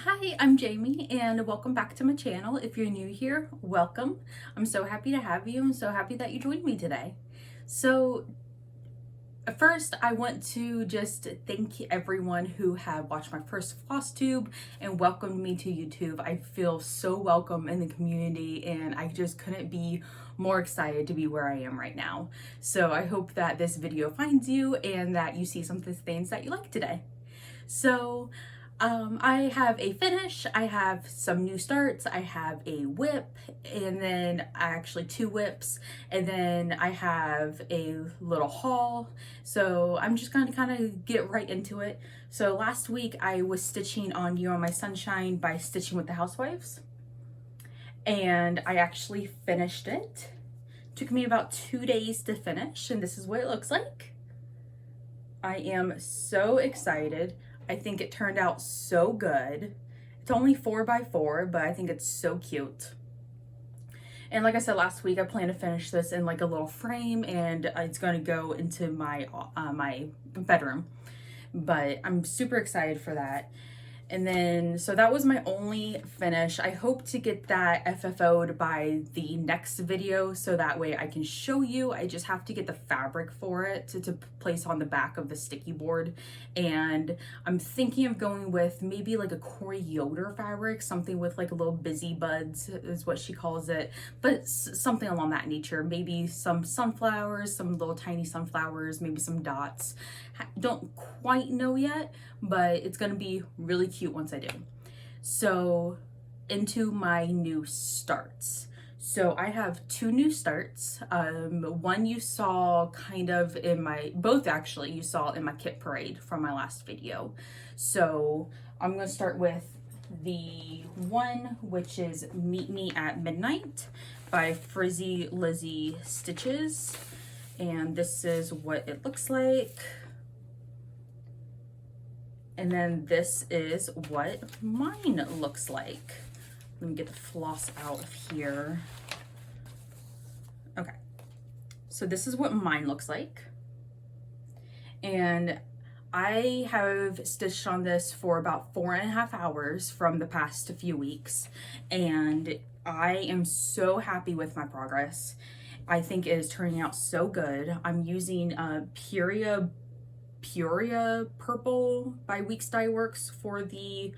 Hi, I'm Jamie and welcome back to my channel. If you're new here, welcome. I'm so happy to have you. I'm so happy that you joined me today. So first, I want to just thank everyone who have watched my first Flosstube and welcomed me to YouTube. I feel so welcome in the community and I just couldn't be more excited to be where I am right now. So I hope that this video finds you and that you see some of the things that you like today. So I have a finish, I have some new starts, I have a whip, and then actually two whips, and then I have a little haul. So I'm just going to kind of get right into it. So last week I was stitching on You Are My Sunshine by Stitching with the Housewives, and I actually finished it. Took me about 2 days to finish, and this is what it looks like. I am so excited. I think it turned out so good. It's only 4x4, but I think it's so cute. And like I said last week, I plan to finish this in like a little frame, and it's going to go into my my bedroom. But I'm super excited for that. And then, so that was my only finish. I hope to get that FFO'd by the next video so that way I can show you. I just have to get the fabric for it to place on the back of the sticky board. And I'm thinking of going with maybe like a Corey Yoder fabric, something with like a little busy buds is what she calls it, but something along that nature. Maybe some sunflowers, some little tiny sunflowers, maybe some dots. Don't quite know yet, but it's gonna be really cute once I do. So into my new starts. So I have two new starts. One you saw kind of in both actually you saw in my kit parade from my last video. So I'm gonna start with the one which is Meet Me at Midnight by FrizzyLizzieStitches. And this is what it looks like. And then this is what mine looks like. Let me get the floss out of here. Okay, so this is what mine looks like. And I have stitched on this for about 4.5 hours from the past few weeks. And I am so happy with my progress. I think it is turning out so good. I'm using Peoria purple by Weeks Dye Works for the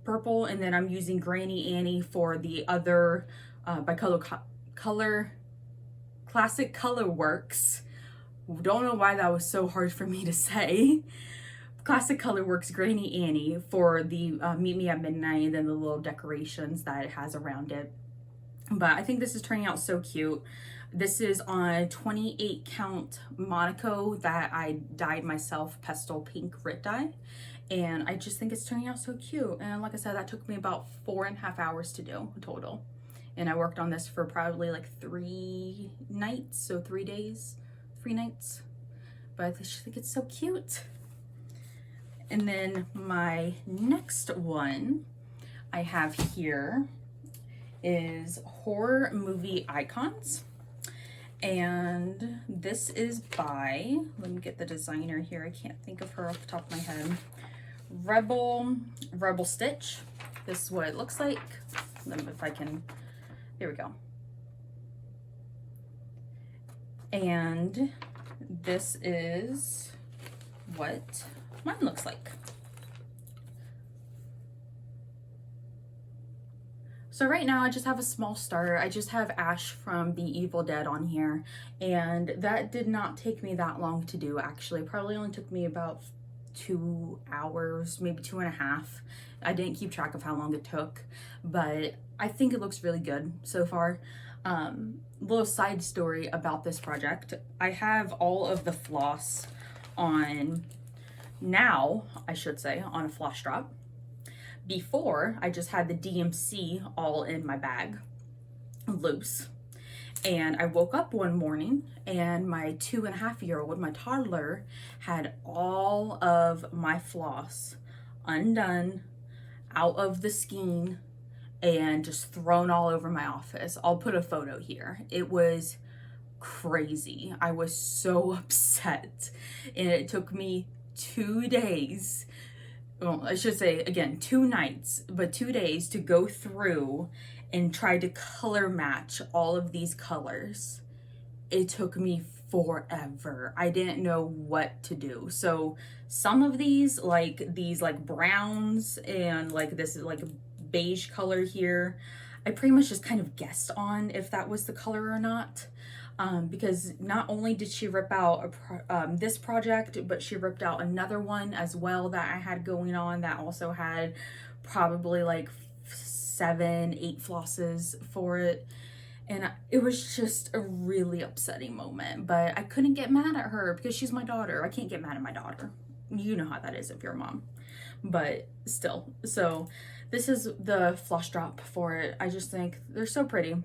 purple, and then I'm using Grannie Annie for the other by Classic Color Works. Don't know why that was so hard for me to say. Classic Color Works Grannie Annie for the Meet Me at Midnight, and then the little decorations that it has around it. But I think this is turning out so cute. This is on 28 count Monaco that I dyed myself, pestal pink grit dye. And I just think it's turning out so cute. And like I said, that took me about 4.5 hours to do total. And I worked on this for probably like 3 nights, so 3 days, 3 nights. But I just think it's so cute. And then my next one I have here is Horror Movie Icons. And this is by, let me get the designer here, I can't think of her off the top of my head, RebelRebelStitch. This is what it looks like. Let me, if I can, there we go. And this is what mine looks like. So right now I just have a small start. I just have Ash from The Evil Dead on here, and that did not take me that long to do actually. It probably only took me about 2 hours, maybe 2.5. I didn't keep track of how long it took, but I think it looks really good so far. Little side story about this project. I have all of the floss on now, I should say, on a floss drop. Before, I just had the DMC all in my bag, loose. And I woke up one morning and my 2.5-year-old, my toddler, had all of my floss undone, out of the skein, and just thrown all over my office. I'll put a photo here. It was crazy. I was so upset. And it took me 2 days well, I should say again, 2 nights, but 2 days to go through and try to color match all of these colors. It took me forever. I didn't know what to do. So some of these like browns and like this is like a beige color here, I pretty much just kind of guessed on if that was the color or not. Because not only did she rip out this project, but she ripped out another one as well that I had going on that also had probably like 7, 8 flosses for it. And it was just a really upsetting moment, but I couldn't get mad at her because she's my daughter. I can't get mad at my daughter. You know how that is if you're a mom, but still. So this is the floss drop for it. I just think they're so pretty.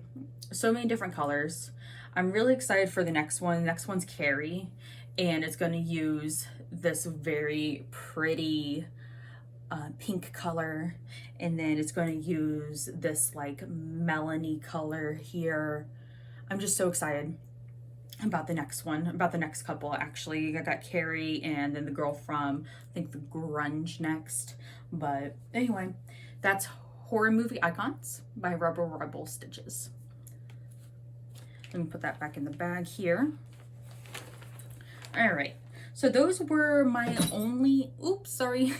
So many different colors. I'm really excited for the next one. The next one's Carrie, and it's going to use this very pretty pink color, and then it's going to use this like melony color here. I'm just so excited about the next one, about the next couple actually. I got Carrie and then the girl from, I think, the Grunge next. But anyway, that's Horror Movie Icons by RebelRebelStitches. Let me put that back in the bag here. All right, so those were my only, oops, sorry.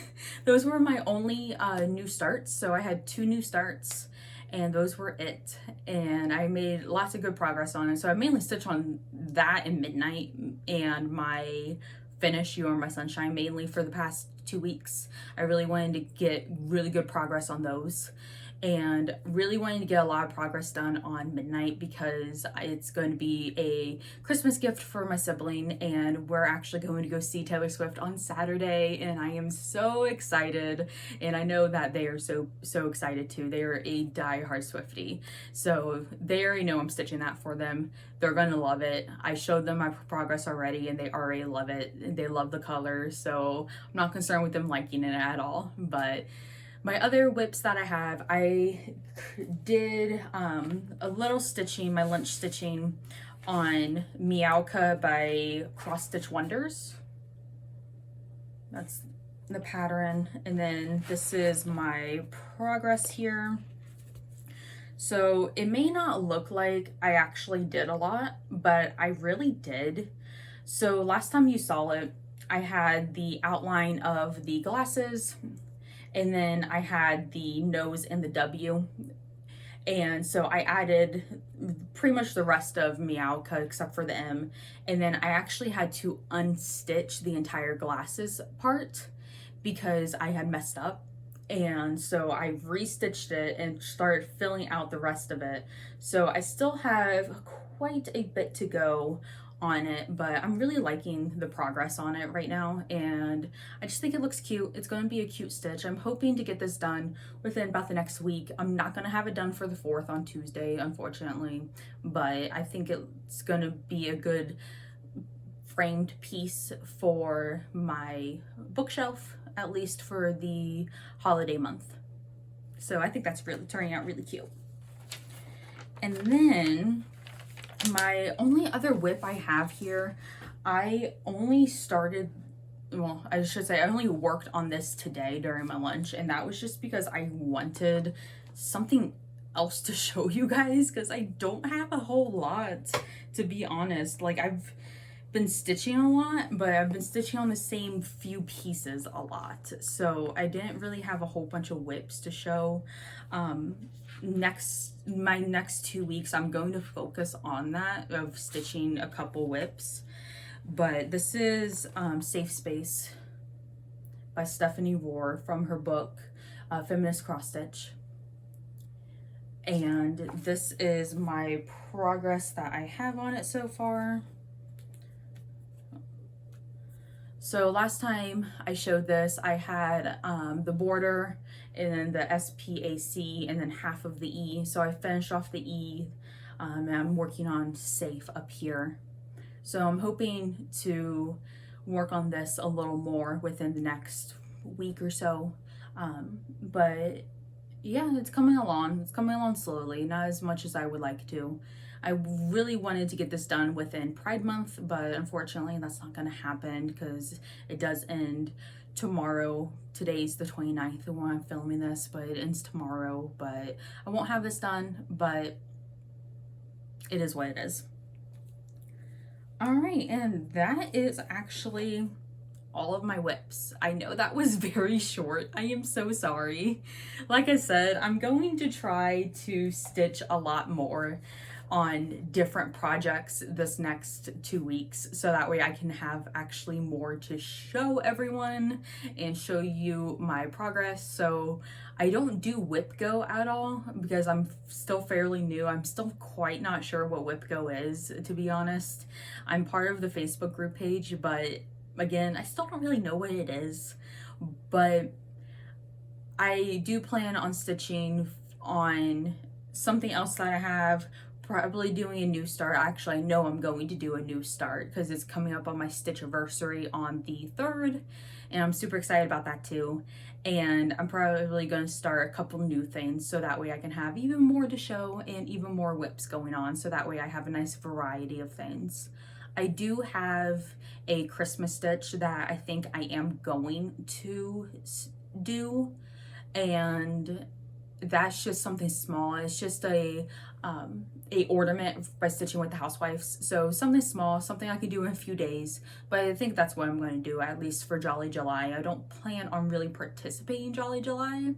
Those were my only new starts. So I had 2 new starts and those were it. And I made lots of good progress on it. So I mainly stitched on that and Midnight and my finish, You Are My Sunshine, mainly for the past 2 weeks. I really wanted to get really good progress on those, and really wanting to get a lot of progress done on Midnight because it's going to be a Christmas gift for my sibling, and we're actually going to go see Taylor Swift on Saturday, and I am so excited, and I know that they are so excited too. They are a die-hard Swiftie, so they already know I'm stitching that for them. They're going to love it. I showed them my progress already, and they already love it. They love the colors, so I'm not concerned with them liking it at all. But my other whips that I have, I did a little stitching, my lunch stitching on Meowka by Cross Stitch Wonders. That's the pattern. And then this is my progress here. So it may not look like I actually did a lot, but I really did. So last time you saw it, I had the outline of the glasses, and then I had the nose and the W. And so I added pretty much the rest of Meowka except for the M. And then I actually had to unstitch the entire glasses part because I had messed up. And so I restitched it and started filling out the rest of it. So I still have quite a bit to go on it, but I'm really liking the progress on it right now, and I just think it looks cute. It's going to be a cute stitch. I'm hoping to get this done within about the next week. I'm not going to have it done for the 4th on Tuesday, unfortunately, but I think it's going to be a good framed piece for my bookshelf, at least for the holiday month. So I think that's really turning out really cute. And then my only other whip I have here, I only started, well, I should say I only worked on this today during my lunch, and that was just because I wanted something else to show you guys because I don't have a whole lot, to be honest. Like, I've been stitching a lot, but I've been stitching on the same few pieces a lot, so I didn't really have a whole bunch of whips to show. My next 2 weeks I'm going to focus on that, of stitching a couple whips. But this is Safe Space by Stephanie Rohr from her book Feminist Cross Stitch, and this is my progress that I have on it so far. So last time I showed this, I had the border and then the SPAC and then half of the E. So I finished off the E, and I'm working on Safe up here. So I'm hoping to work on this a little more within the next week or so. But yeah, it's coming along. It's coming along slowly, not as much as I would like to. I really wanted to get this done within Pride Month, but unfortunately that's not going to happen because it does end tomorrow. Today's the 29th when I'm filming this, but it ends tomorrow. But I won't have this done, but it is what it is. All right, and that is actually all of my whips. I know that was very short. I am so sorry. Like I said, I'm going to try to stitch a lot more on different projects this next 2 weeks, so that way I can have actually more to show everyone and show you my progress. So I don't do whip go at all because I'm still fairly new. I'm still quite not sure what whip go is, to be honest. I'm part of the Facebook group page, but again, I still don't really know what it is. But I do plan on stitching on something else that I have, probably doing a new start. Actually, I know I'm going to do a new start because it's coming up on my stitch anniversary on the 3rd, and I'm super excited about that too. And I'm probably going to start a couple new things so that way I can have even more to show and even more whips going on, so that way I have a nice variety of things. I do have a Christmas stitch that I think I am going to do, and that's just something small. It's just a ornament by stitching with the Housewives, so something small, something I could do in a few days. But I think that's what I'm going to do, at least for Jolly July. I don't plan on really participating in Jolly July,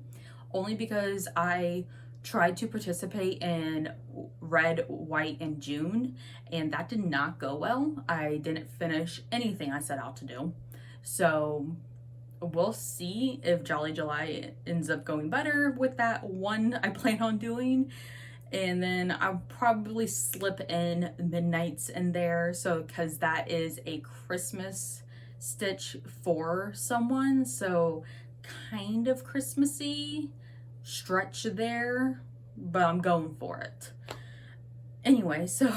only because I tried to participate in red, white, and June, and that did not go well. I didn't finish anything I set out to do, so we'll see if Jolly July ends up going better with that one I plan on doing. And then I'll probably slip in Midnights in there, so because that is a Christmas stitch for someone, so kind of Christmassy stretch there, but I'm going for it. Anyway, so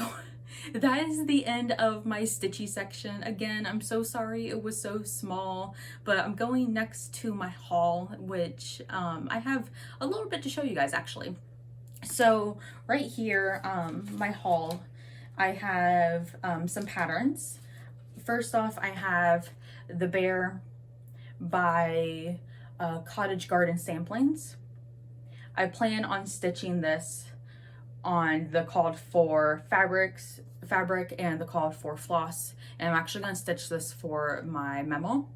that is the end of my stitchy section. Again, I'm so sorry it was so small, but I'm going next to my haul, which I have a little bit to show you guys actually. So right here, my haul, I have some patterns. First off, I have the Bear by Cottage Garden Samplings. I plan on stitching this on the called for fabric and the called for floss, and I'm actually going to stitch this for my memo.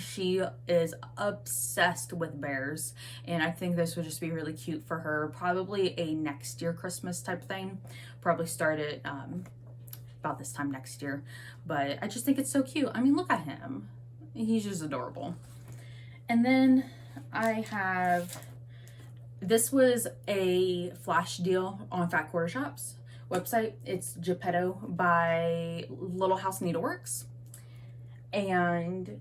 She is obsessed with bears, and I think this would just be really cute for her. Probably a next year Christmas type thing. Probably start it about this time next year, but I just think it's so cute. I mean, look at him. He's just adorable. And then I have, this was a flash deal on Fat Quarter Shop's website. It's Geppetto by Little House Needleworks. And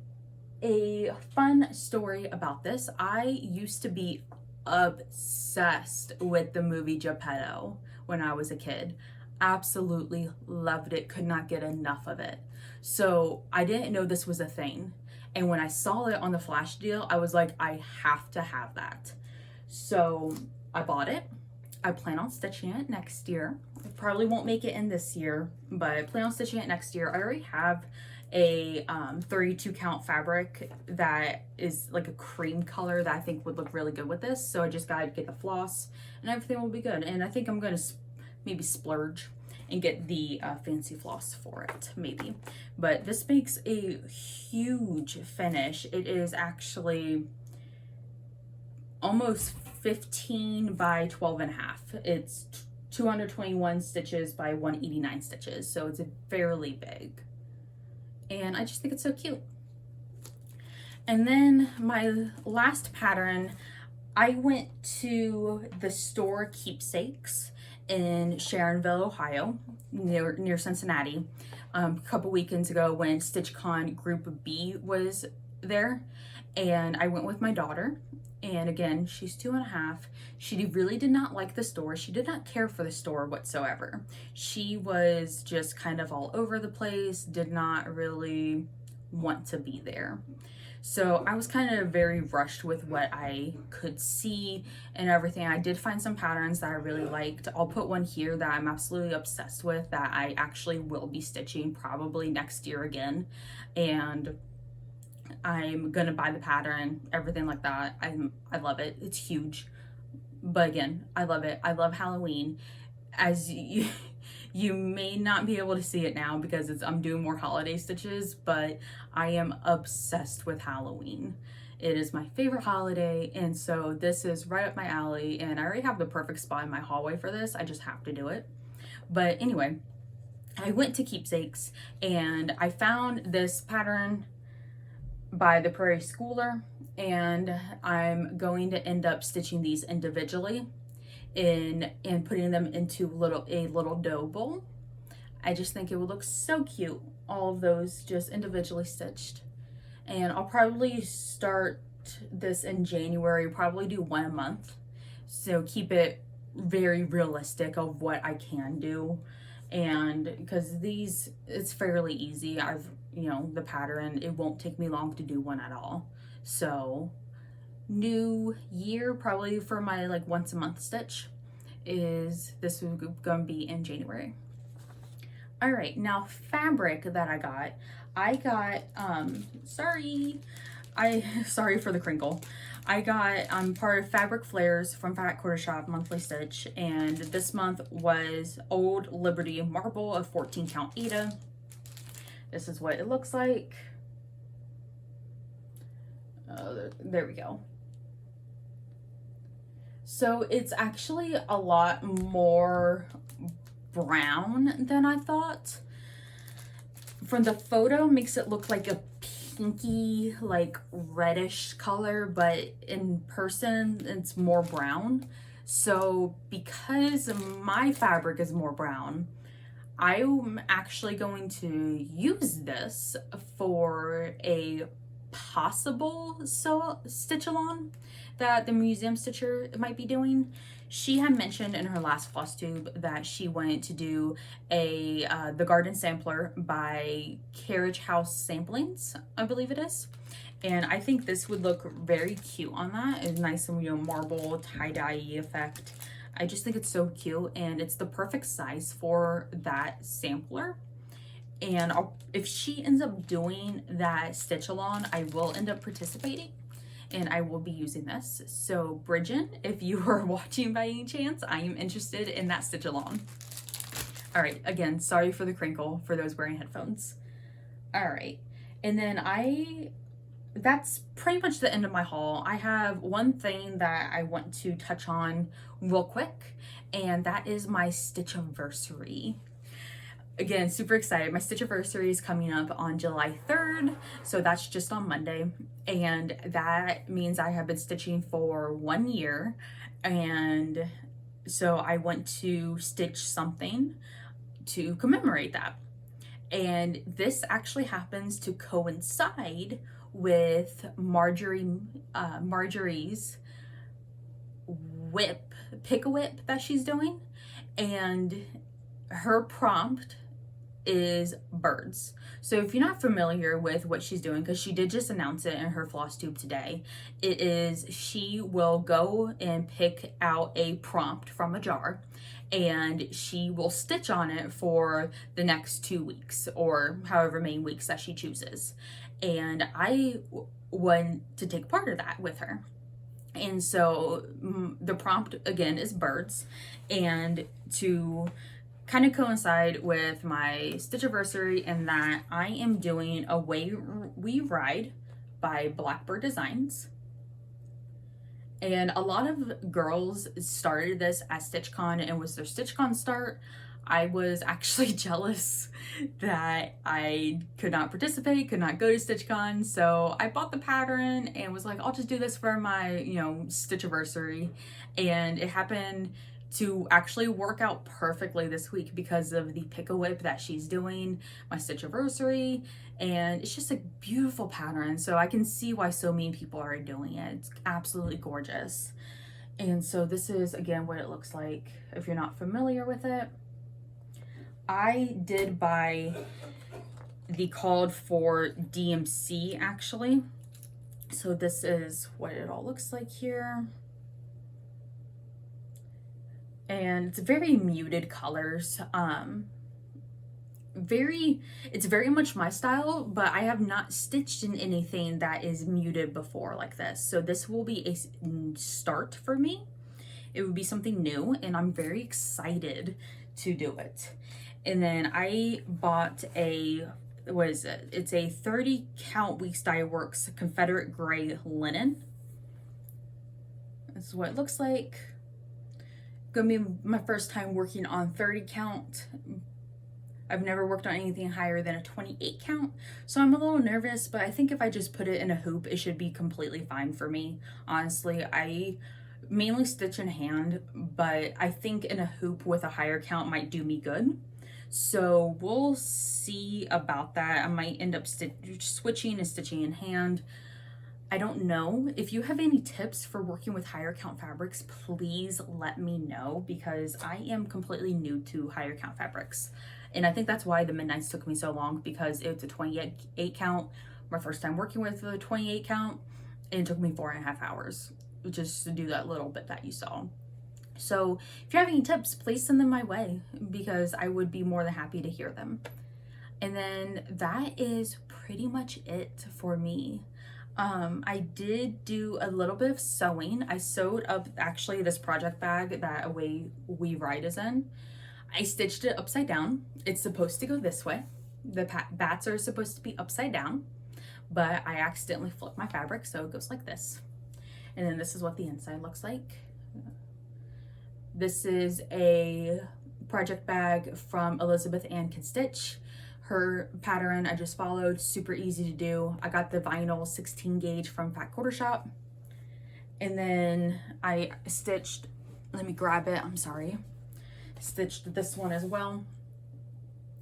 a fun story about this, I used to be obsessed with the movie Geppetto when I was a kid. Absolutely loved it, could not get enough of it. So I didn't know this was a thing. And when I saw it on the flash deal, I was like, I have to have that. So I bought it. I plan on stitching it next year. I probably won't make it in this year, but I plan on stitching it next year. I already have a 32 count fabric that is like a cream color that I think would look really good with this. So I just gotta get the floss and everything will be good. And I think I'm gonna maybe splurge and get the fancy floss for it, maybe. But this makes a huge finish. It is actually almost 15 by 12 and a half. It's 221 stitches by 189 stitches. So it's fairly big. And I just think it's so cute. And then my last pattern, I went to the store Keepsakes in Sharonville, Ohio, near Cincinnati, a couple weekends ago when StitchCon Group B was there. And I went with my daughter. And again, she's 2.5. She really did not like the store. She did not care for the store whatsoever. She was just kind of all over the place, did not really want to be there. So I was kind of very rushed with what I could see and everything. I did find some patterns that I really liked. I'll put one here that I'm absolutely obsessed with that I actually will be stitching probably next year again. And I'm gonna buy the pattern, everything like that. I love it. It's huge. But again, I love it. I love Halloween. As you, you may not be able to see it now because I'm doing more holiday stitches, but I am obsessed with Halloween. It is my favorite holiday, and so this is right up my alley, and I already have the perfect spot in my hallway for this. I just have to do it. But anyway, I went to Keepsakes and I found this pattern by the Prairie Schooler, and I'm going to end up stitching these individually and putting them into a little dough bowl. I just think it would look so cute, all of those just individually stitched. And I'll probably start this in January, probably do one a month, so keep it very realistic of what I can do. And because these, it's fairly easy. You know, the pattern, it won't take me long to do one at all. So new year, probably for my like once a month stitch, is this is gonna be in January. All right, now fabric that I got sorry for the crinkle. I got part of Fabric Flares from Fat Quarter Shop monthly stitch, and this month was Old Liberty marble of 14 count Aida. This is what it looks like. There we go. So it's actually a lot more brown than I thought. From the photo, makes it look like a pinky, like reddish color, but in person it's more brown. So because my fabric is more brown, I'm actually going to use this for a possible stitch along that the museum stitcher might be doing. She had mentioned in her last Flosstube that she wanted to do a the Garden Sampler by Carriage House Samplings, I believe it is. And I think this would look very cute on that. It's nice and, you know, marble tie-dye effect. I just think it's so cute, and it's the perfect size for that sampler. And if she ends up doing that stitch along, I will end up participating, and I will be using this. So Bridget, if you are watching by any chance, I am interested in that stitch along. All right, again, sorry for the crinkle for those wearing headphones. All right, and then that's pretty much the end of my haul. I have one thing that I want to touch on real quick, and that is my Stitchiversary. Again, super excited. My Stitchiversary is coming up on July 3rd, so that's just on Monday, and that means I have been stitching for 1 year, and so I want to stitch something to commemorate that. And this actually happens to coincide with Marjorie's pick-a-whip that she's doing, and her prompt is birds. So if you're not familiar with what she's doing, because she did just announce it in her Flosstube today, it is she will go and pick out a prompt from a jar, and she will stitch on it for the next 2 weeks or however many weeks that she chooses. And I want to take part of that with her. And so the prompt again is birds, and to kind of coincide with my Stitchiversary in that I am doing a We Ride by Blackbird Designs. And a lot of girls started this at StitchCon, and was their StitchCon start. I was actually jealous that I could not participate, could not go to StitchCon, so I bought the pattern and was like, I'll just do this for my, you know, Stitchiversary. And it happened to actually work out perfectly this week because of the pick-a-whip that she's doing, my Stitchiversary, and it's just a beautiful pattern. So I can see why so many people are doing it. It's absolutely gorgeous. And so this is again what it looks like if you're not familiar with it. I did buy the called for DMC actually. So this is what it all looks like here. And it's very muted colors. it's very much my style, but I have not stitched in anything that is muted before like this. So this will be a start for me. It would be something new, and I'm very excited to do it. And then I bought a, what is it? It's a 30 count Weeks Dye Works Confederate Gray linen. This is what it looks like. Gonna be my first time working on 30 count. I've never worked on anything higher than a 28 count, so I'm a little nervous, but I think if I just put it in a hoop, it should be completely fine for me. Honestly, I mainly stitch in hand, but I think in a hoop with a higher count might do me good. So we'll see about that. I might end up switching and stitching in hand. I don't know. If you have any tips for working with higher count fabrics, please let me know, because I am completely new to higher count fabrics. And I think that's why the Midnights took me so long, because it's a 28 count. My first time working with a 28 count, and it took me 4.5 hours just to do that little bit that you saw. So if you have any tips, please send them my way, because I would be more than happy to hear them. And then that is pretty much it for me. I did do a little bit of sewing. I sewed up actually this project bag that Away We Ride is in. I stitched it upside down. It's supposed to go this way. The bats are supposed to be upside down, but I accidentally flipped my fabric, so it goes like this. And then this is what the inside looks like. This is a project bag from Elizabeth Ann Can Stitch. Her pattern I just followed, super easy to do. I got the vinyl 16 gauge from Fat Quarter Shop. And then I stitched, let me grab it, I'm sorry. Stitched this one as well.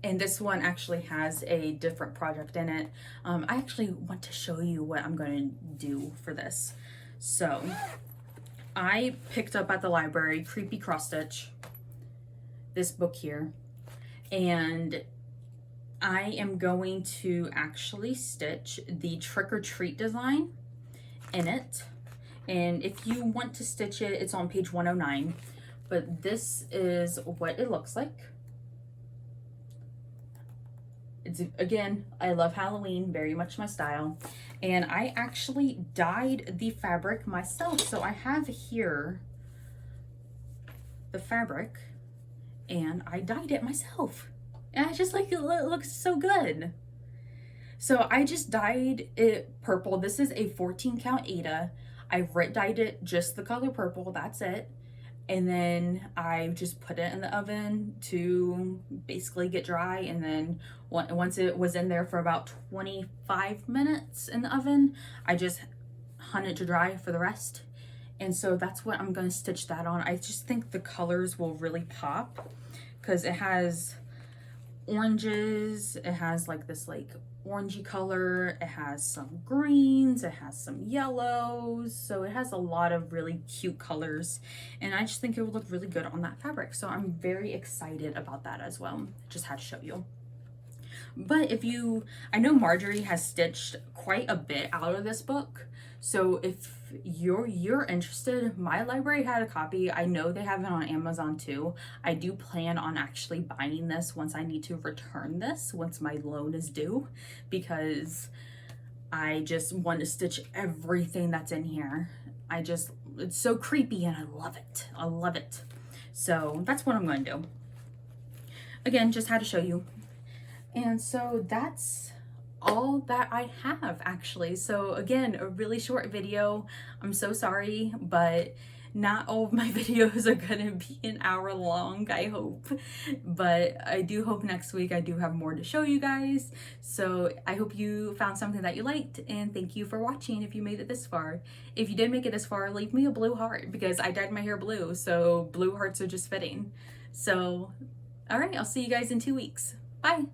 And this one actually has a different project in it. I actually want to show you what I'm going to do for this. So I picked up at the library Creepy Cross Stitch, this book here, and I am going to actually stitch the Trick or Treat design in it. And if you want to stitch it, it's on page 109, but this is what it looks like. It's, again, I love Halloween, very much my style. And I actually dyed the fabric myself. So I have here the fabric, and I dyed it myself. And I just like it looks so good. So I just dyed it purple. This is a 14 count Aida. I dyed it just the color purple, that's it. And then I just put it in the oven to basically get dry. And then once it was in there for about 25 minutes in the oven, I just hung it to dry for the rest. And so that's what I'm going to stitch that on. I just think the colors will really pop, because it has oranges, it has like this like orangey color, it has some greens, it has some yellows, so it has a lot of really cute colors, and I just think it would look really good on that fabric. So I'm very excited about that as well. Just had to show you. But if you, I know Marjorie has stitched quite a bit out of this book, so if you're interested, my library had a copy. I know they have it on Amazon too. I do plan on actually buying this once I need to return this, once my loan is due, because I just want to stitch everything that's in here. It's so creepy and I love it. I love it. So that's what I'm going to do. Again, just had to show you. And so that's all that I have actually. So again, a really short video. I'm so sorry, but not all of my videos are gonna be an hour long, I hope. But I do hope next week I do have more to show you guys. So I hope you found something that you liked, and thank you for watching if you made it this far. If you did make it this far, leave me a blue heart, because I dyed my hair blue, so blue hearts are just fitting. So all right, I'll see you guys in 2 weeks. Bye.